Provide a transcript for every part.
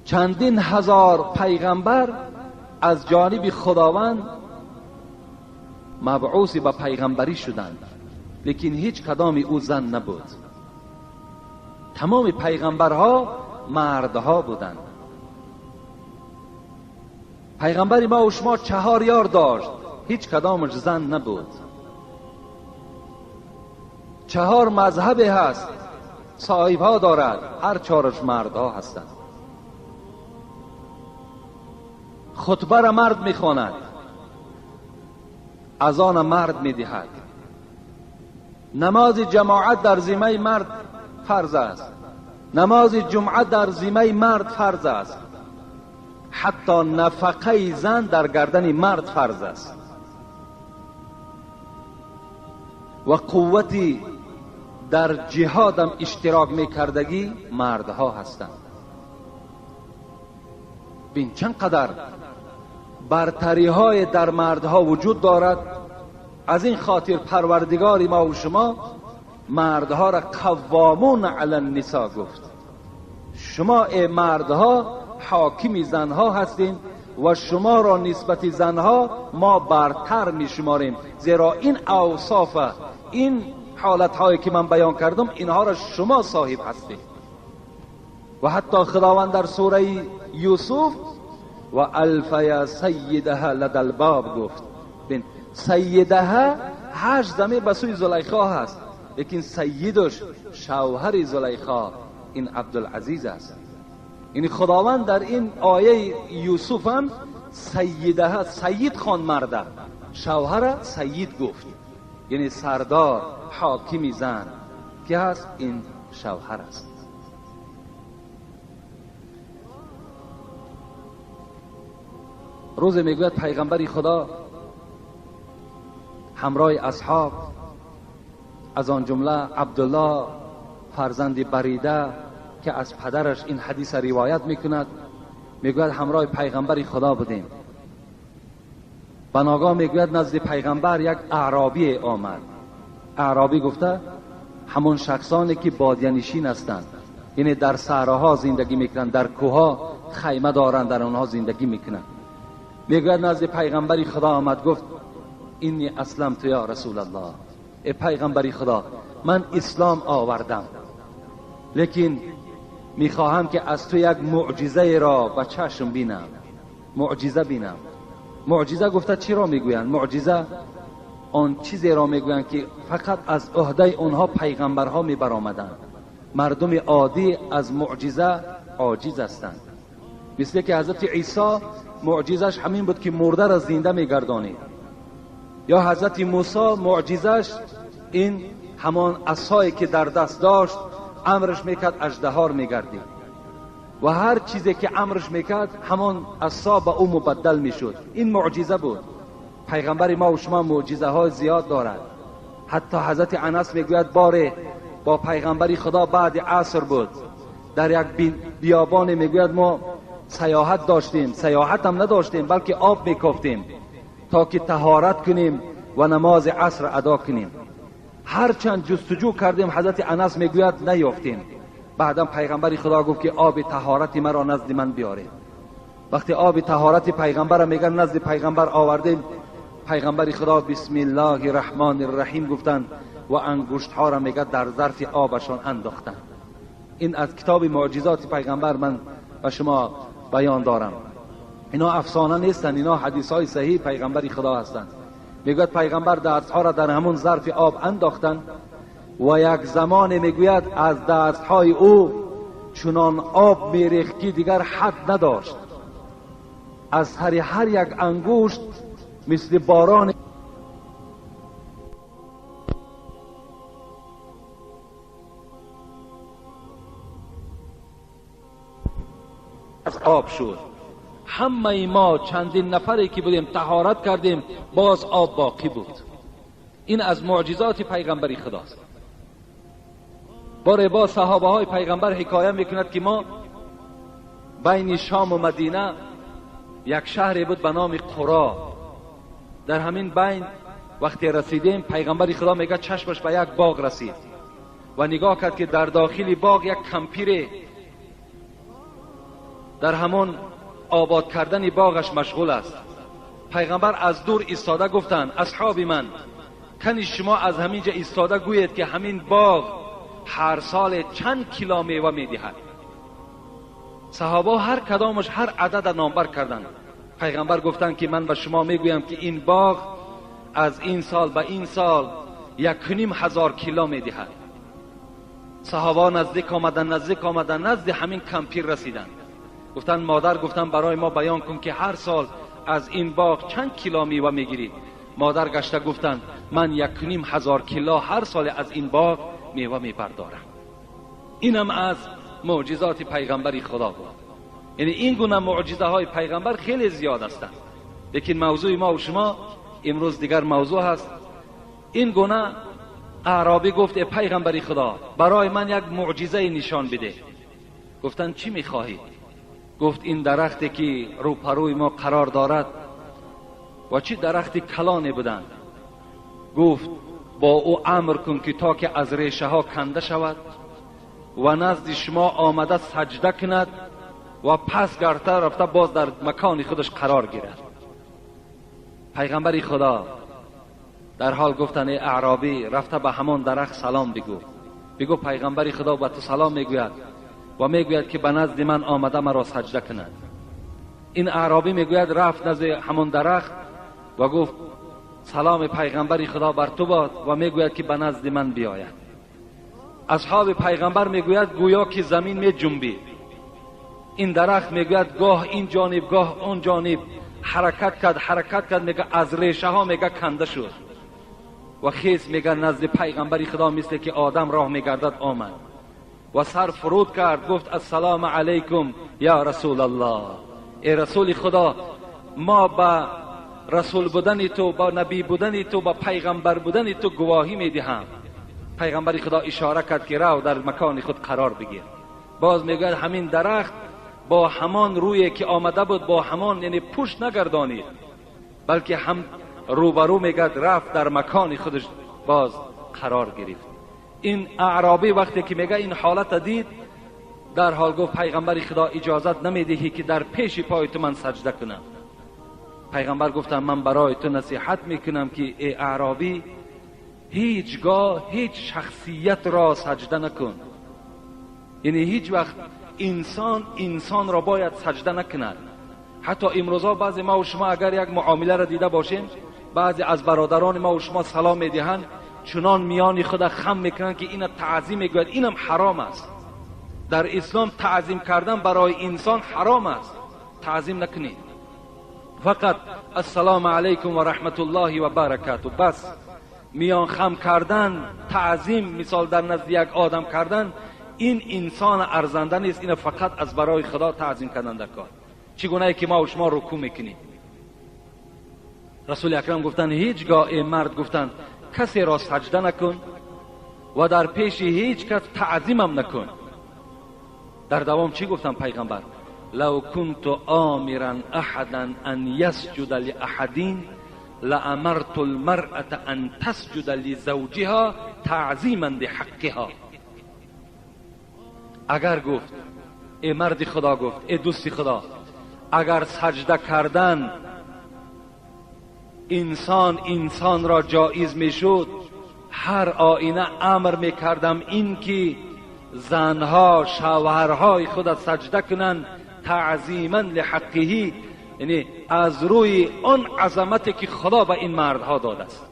چندین هزار پیغمبر از جانب خداوند مبعوث به پیغمبری شدند، لیکن هیچ کدام او زن نبود. تمام پیغمبرها مردها بودند. پیغمبر ما و شما 4 یار داشت، هیچ کدامش زن نبود. 4 مذهب هست، صاحبها دارد، هر 4ش مردها هستند. خطبه را مرد میخواند، اذان مرد میدهد. نماز جماعت در ذمه مرد فرض است، نماز جمعه در ذمه مرد فرض است، حتی نفقه زن در گردن مرد فرض است. و قوتی در جهاد هم اشتراک میکردگی مردها هستند. بین چقدر برتری های در مردها وجود دارد. از این خاطر پروردگار ما و شما مردها را قوامون علی النساء گفت. شما ای مردها حاکم زنها هستین و شما را نسبت زنها ما برتر می شماریم، زیرا این اوصاف، این حالت هایی که من بیان کردم اینها را شما صاحب هستید. و حتی خداوند در سوره یوسف و الفیا سیدها لدى الباب گفت. بین سیدها 8 ضمیر به سوی زلیخا هست، لیکن سیدش شوهر زلیخا این عبدالعزیز است. یعنی خداوند در این آیه یوسف هم سیدها، سید خوان مرده، شوهر سید گفت، یعنی سردار حاکم زن که هست این شوهر است. روز میگوید پیغمبر خدا همراه اصحاب، از آن جمله عبدالله فرزند بریده که از پدرش این حدیث روایت میکند، میگوید همراه پیغمبر خدا بودیم. بناگاه میگوید نزد پیغمبر یک اعرابی آمد. اعرابی گفته همون شخصانی که بادیه‌نشین هستند، یعنی در صحراها زندگی میکنند، در کوها خیمه دارند، در اونها زندگی میکنند. میگوید نزد پیغمبر خدا آمد، گفت اینی اسلمت یا رسول الله، ای پیغمبر خدا من اسلام آوردم، لیکن میخواهم که از تو یک معجزه را به چشم بینم، معجزه بینم. معجزه گفته چی را میگویند؟ معجزه آن چیزی را میگویند که فقط از عهده اونها پیغمبرها میبرآمدند. مردم عادی از معجزه عاجز هستند. مثل که حضرت عیسی معجزش همین بود که مرده را زنده میگردانید، یا حضرت موسی معجزش این همان عصایی که در دست داشت امرش میکرد اژدها میگردید، و هر چیزی که امرش میکرد همان عصا به او مبدل میشد. این معجزه بود. پیغمبر ما و شما معجزه های زیاد دارد. حتی حضرت انس میگوید باره با پیغمبر خدا بعد عصر بود، در یک بیابان میگوید ما سیاحت داشتیم، سیاحت هم نداشتیم بلکه آب میکافتیم تا که طهارت کنیم و نماز عصر ادا کنیم. هرچند جستجو کردیم حضرت انس میگوید نیافتیم. بعدا پیغمبر خدا گفت که آب طهارت مرا نزد من بیارید. وقتی آب طهارت پیغمبر میگن نزد پیغمبر آوردیم، پیغمبر خدا بسم الله الرحمن الرحیم گفتن و انگشت ها را میگه در ظرف آبشان انداختن. این از کتاب معجزات پیغمبر من و شما بیان دارم. اینا افسانه نیستن، اینا حدیث های صحیح پیغمبر خدا هستند. میگوید پیغمبر دست ها را در همون ظرف آب انداختن و یک زمان میگوید از دست های او چنان آب میریخت که دیگر حد نداشت. از هر یک انگشت مثل باران از آب شد. همه ما چندین نفری که بودیم طهارت کردیم، باز آب باقی بود. این از معجزات پیغمبر خداست. باره با صحابه های پیغمبر حکایت میکند که ما بین شام و مدینه یک شهری بود به نام قرا. در همین بین وقتی رسیدیم پیغمبر خدا میگه چشمش به یک باغ رسید و نگاه کرد که در داخل باغ یک کمپیر در همون آباد کردن باغش مشغول است. پیغمبر از دور ایستاده گفتند اصحاب من، کنی شما از همینجا ایستاده گویید که همین باغ هر سال چند کیلو میوه میدهد. صحابه هر کدامش هر عدد نامبر کردند. پیغمبر گفتند که من به شما میگویم که این باغ از این سال به این سال 1,500 کیلو میدهد. صحابه نزدیک آمدن نزد همین کمپیر رسیدند. گفتند مادر، گفتند برای ما بیان کن که هر سال از این باغ چند کیلو میوه میگیری. مادر گشته گفتند من 1,500 کیلو هر سال از این باغ میوه میپردارم. اینم از معجزات پیغمبری خدا بود. یعنی این گونه معجزه های پیغمبر خیلی زیاد هستند، لیکن موضوع ما و شما امروز دیگر موضوع هست. این گونه اعرابی گفت ای پیغمبری خدا برای من یک معجزه نشان بده. گفتند چی میخواهی؟ گفت این درختی که روپروی ما قرار دارد و چی درختی کلانی بودند. گفت با او امر کن که تا که از ریشه ها کنده شود و نزد شما آمده سجده کند و پس گرته رفته باز در مکان خودش قرار گیرد. پیغمبری خدا در حال گفتن ای اعرابی رفته به همان درخت سلام بگو پیغمبری خدا به تو سلام میگوید و میگوید که به نزد من آمده مرا سجده کند. این اعرابی میگوید رفت نزد همان درخت و گفت سلام پیغمبری خدا بر تو باد و میگوید که به نزد من بیاید. اصحاب پیغمبر میگوید گویا که زمین می جنبید. این درخت میگوید گاه این جانب گاه اون جانب حرکت کرد میگه از ریشه ها میگه کنده شد و خیز میگه نزد پیغمبری خدا مثل که آدم راه میگردد آمد و سر فرود کرد. گفت السلام علیکم یا رسول الله، ای رسول خدا ما با رسول بودن تو، با نبی بودن تو، با پیغمبر بودن تو گواهی میدهم. پیغمبری خدا اشاره کرد که رو در مکان خود قرار بگیر. باز میگه همین درخت با همان روی که آمده بود با همان یعنی پشت نگردانید بلکه هم روبرو میگه رفت در مکان خودش باز قرار گرفت. این اعرابی وقتی که میگه این حالت دید در حال گفت پیغمبری خدا اجازت نمیدهی که در پیش پای تو من سجده کنم. پیغمبر گفتم من برای تو نصیحت میکنم که ای اعرابی هیچگاه هیچ شخصیت را سجده نکن. یعنی هیچ وقت انسان را باید سجده نکند. حتی امروزا بعضی ما و شما اگر یک معامله را دیده باشیم بعضی از برادران ما و شما سلام میدهند چنان میان خود خم میکنن که این تعظیم میگوید. اینم حرام است. در اسلام تعظیم کردن برای انسان حرام است. تعظیم نکنید. فقط السلام علیکم و رحمت الله و برکاته بس. میان خم کردن تعظیم مثال در نزد یک آدم کردن این انسان ارزنده نیست. این فقط از برای خدا تعظیم کردن در کار. چگونه که ما و شما رکوع میکنیم. رسول اکرم گفتن هیچگاه ای مرد گفتن کسی را سجده نکن و در پیش هیچ کس تعظیم هم نکن. در دوام چی گفتن پیغمبر؟ لو كنت آمرا احدا ان يسجد لاحد لامرت المرأة ان تسجد لزوجها تعظیما لحقها. اگر گفت ای مرد خدا، گفت ای دوست خدا، اگر سجده کردن انسان را جایز میشد هر آینه امر میکردم این که زنها شوهرهای خود سجده کنند تعظیما لحقه، یعنی از روی آن عظمتی که خدا به این مردها داده است،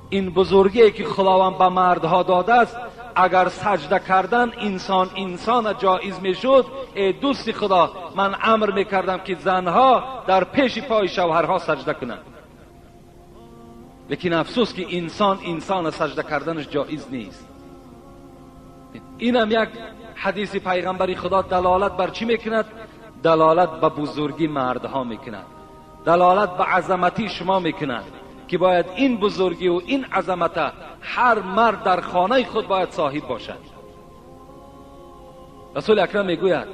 این بزرگی که خداوند به مردها داده است، اگر سجده کردن انسان جایز میشد ای دوست خدا من امر میکردم که زنها در پیش پای شوهرها سجده کنند. لیکن افسوس که انسان سجده کردنش جایز نیست. اینم یک حدیث پیغمبری خدا دلالت بر چی میکند؟ دلالت به بزرگی مردها میکند، دلالت به عظمتی شما میکند که باید این بزرگی و این عظمت هر مرد در خانه خود باید صاحب باشد. رسول اکرم میگوید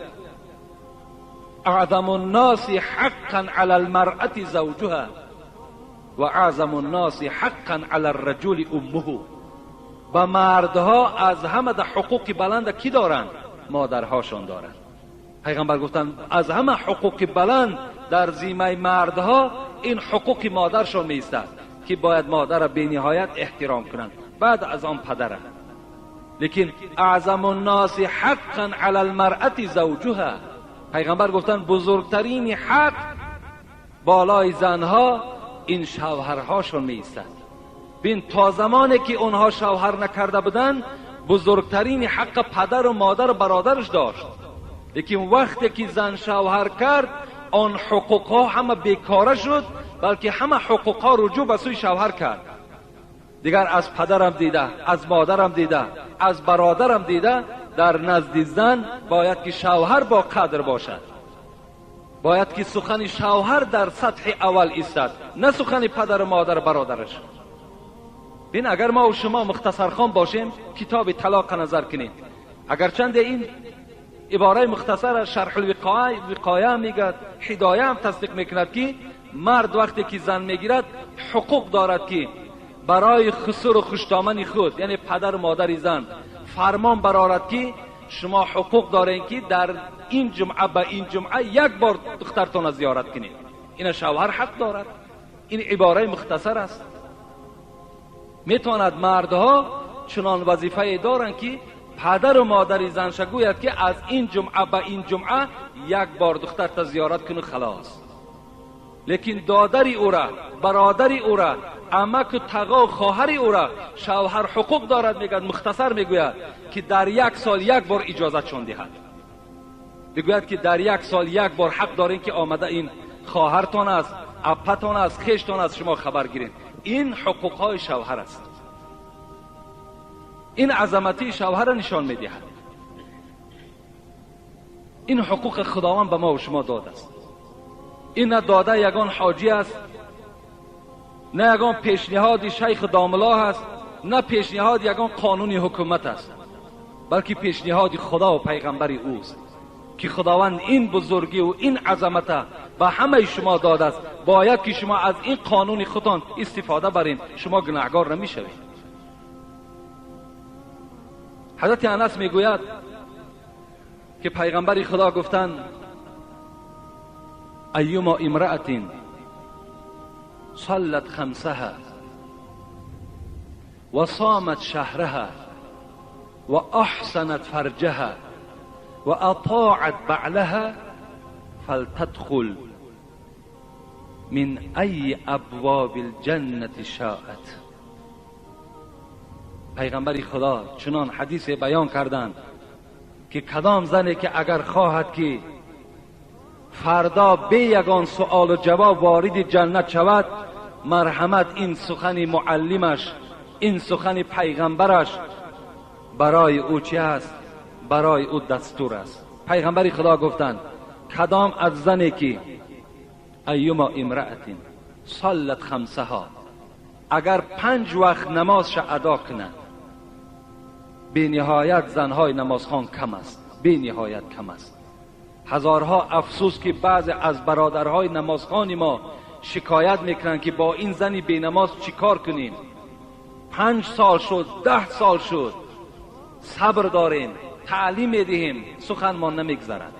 اعظم الناس حقا علی المرأة زوجها و اعظم الناس حقا علی الرجل امه. و مردها از همه در حقوق بلند کی دارند؟ مادرهاشان دارند. پیغمبر گفتن از همه حقوق بلند در ذمه مردها این حقوق مادرشون میایستد که باید مادر را به نهایت احترام کنند، بعد از آن پدر. لیکن اعظم الناس حقا علی المرأة زوجها، پیغمبر گفتن بزرگترین حق بالای زنها این شوهرهاشون میایستد. ببین تا زمانی که اونها شوهر نکرده بودن بزرگترین حق پدر و مادر و برادرش داشت، لیکن وقتی که زن شوهر کرد آن حقوقها همه بیکاره شد، بلکه همه حقوقها رجوع به سوی شوهر کرد. دیگر از پدرم دیده، از مادرم دیده، از برادرم دیده، در نزد زن باید که شوهر با قدر باشد، باید که سخن شوهر در سطح اول ایستد، نه سخن پدر و مادر و برادرش. بین اگر ما و شما مختصرخوان باشیم کتاب طلاق نظر کنید، اگرچند این عباره مختصر شرح الوقایه میگه، هدایه هم تصدیق میکند که مرد وقتی که زن میگیرد حقوق دارد که برای خسر و خوشدامنی خود، یعنی پدر و مادر زن، فرمان برآورد که شما حقوق دارین که در این جمعه به این جمعه یک بار دخترتون را زیارت کنید. این شوهر حق دارد. این عباره مختصر است. میتواند مردها چنان وظیفه دارند که پدر و مادر زن شگوید که از این جمعه به این جمعه یک بار دخترت زیارت کنه خلاص. لیکن دادری او را، برادری او را، عمک و تقا و خواهری او را شوهر حقوق دارد، میگوید مختصر میگوید که در یک سال یک بار اجازت چون دهد. میگوید که در یک سال یک بار حق دارین که آمده این خواهرتان است، اپتان است، خیشتان است، شما خبر گیرین. این حقوق های شوهر است. این عظمتی شوهر را نشان میدهد. این حقوق خداوند به ما و شما داده است. این نه داده یگان حاجی است، نه یگان پیشنهاد شیخ داملا است، نه پیشنهاد یگان قانون حکومت است، بلکه پیشنهاد خدا و پیغمبر اوست که خداوند این بزرگی و این عظمت به همه شما داده است. باید که شما از این قانون خودتان استفاده برین، شما گناهکار نمیشوید. حضرت انس میگوید که پیغمبر خدا گفتند ایما امرأة صلت خمسها و صامت شهرها و احسنت فرجها و اطاعت بعلها فلتدخل من ای ابواب الجنة شاءت. پیغمبر خدا چنان حدیث بیان کردند که کدام زنی که اگر خواهد که فردا به یگان سؤال و جواب وارد جنت شود، مرحمت این سخن معلمش، این سخن پیغمبرش برای او چی است؟ برای او دستور است. پیغمبر خدا گفتند کدام از زنی که ایما امرأة صلت خمسها، اگر 5 وقت نمازش ادا کند، به نهایت زنهای نمازخوان کم است، به نهایت کم است. هزارها افسوس که بعض از برادرهای نمازخوان ما شکایت میکنند که با این زنی بی نماز چی کار کنیم؟ 5 سال شد، 10 سال شد، صبر داریم، تعلیم میدهیم، سخن ما نمیگذرد،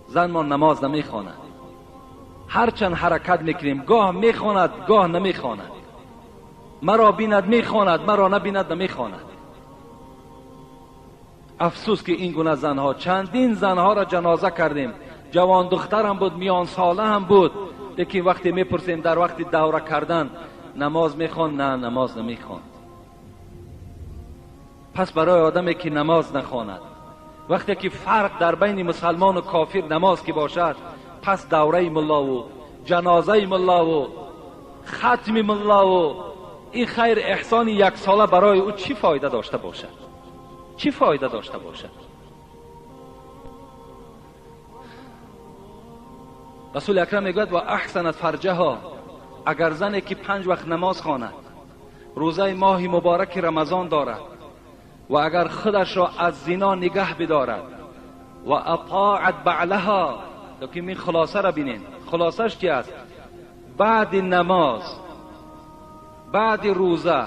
زن ما نماز نمیخواند. هرچند حرکت میکنیم، گاه میخواند گاه نمیخواند، مرا بیند میخواند، مرا نبیند نمیخواند. افسوس که این گونه زنها، چندین زنها را جنازه کردیم، جوان دختر هم بود، میان ساله هم بود، لیکن وقتی میپرسیم در وقت دوره کردن نماز میخوان؟ نه، نماز نمیخوان. پس برای آدمی که نماز نخواند، وقتی که فرق در بین مسلمان و کافر نماز که باشد، پس دوره ملا و جنازه ملا و ختم ملا و این خیر احسان 1 ساله برای او چی فایده داشته باشد؟ چی فایده داشته باشد؟ رسول اکرم میگوید و احسنت فرجها، اگر زنی که 5 وقت نماز خواند، روزه ماه مبارک رمضان دارد و اگر خودش را از زنا نگه بدارد و اطاعت بعلها، لیکن این خلاصه را بینین، خلاصش چی است؟ بعد نماز، بعد روزه،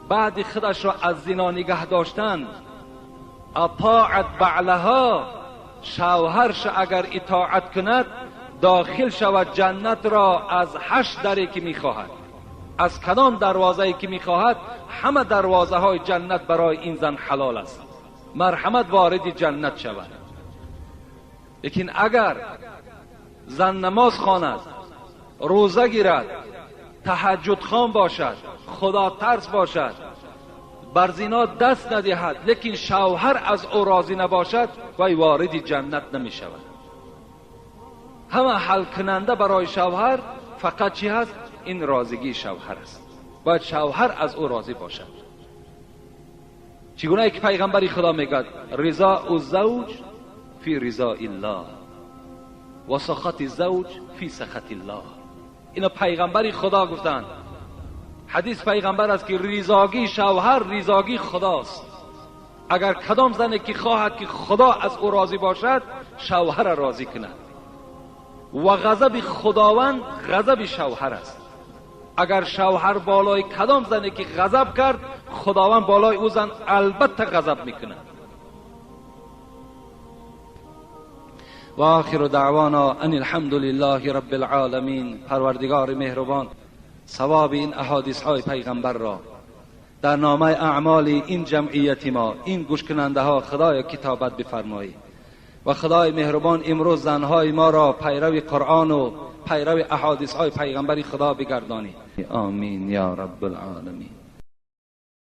بعد خودش را از زنا نگه داشتن، اطاعت بعلها، شوهرش اگر اطاعت کند داخل شود جنت را از 8 دری که میخواهد، از کدام دروازه‌ای که میخواهد. همه دروازه های جنت برای این زن حلال است، مرحمت وارد جنت شود. لیکن اگر زن نماز خواند، روزه گیرد، تهجد خوان باشد، خدا ترس باشد، بر زنا دست ندهد، لیکن شوهر از او راضی نباشد، وی وارد جنت نمی شود. همه حل کننده برای شوهر فقط چی هست؟ این راضیگی شوهر است. باید شوهر از او راضی باشد. چگونه که پیغمبر خدا میگه رضا الزوج فی رضا الله و سخط الزوج فی سخط الله. اینا پیغمبر خدا گفتند. حدیث پیغمبر است که رضاگی شوهر رضاگی خداست. اگر کدام زنی که خواهد که خدا از او راضی باشد، شوهر راضی کند. و غضب خداوند غضب شوهر است. اگر شوهر بالای کدام زنی که غضب کرد، خداوند بالای او زن البته غضب میکند. و آخر دعوانا ان الحمد لله رب العالمین. پروردگار مهربان ثواب این احادیث های پیغمبر را در نامه اعمال این جمعیت ما، این گوش کننده ها خدای کتابت بفرمایی. و خدای مهربان امروز زنهای ما را پیرو قرآن و پیرو احادیث های پیغمبر خدا بگردانی. آمین یا رب العالمین.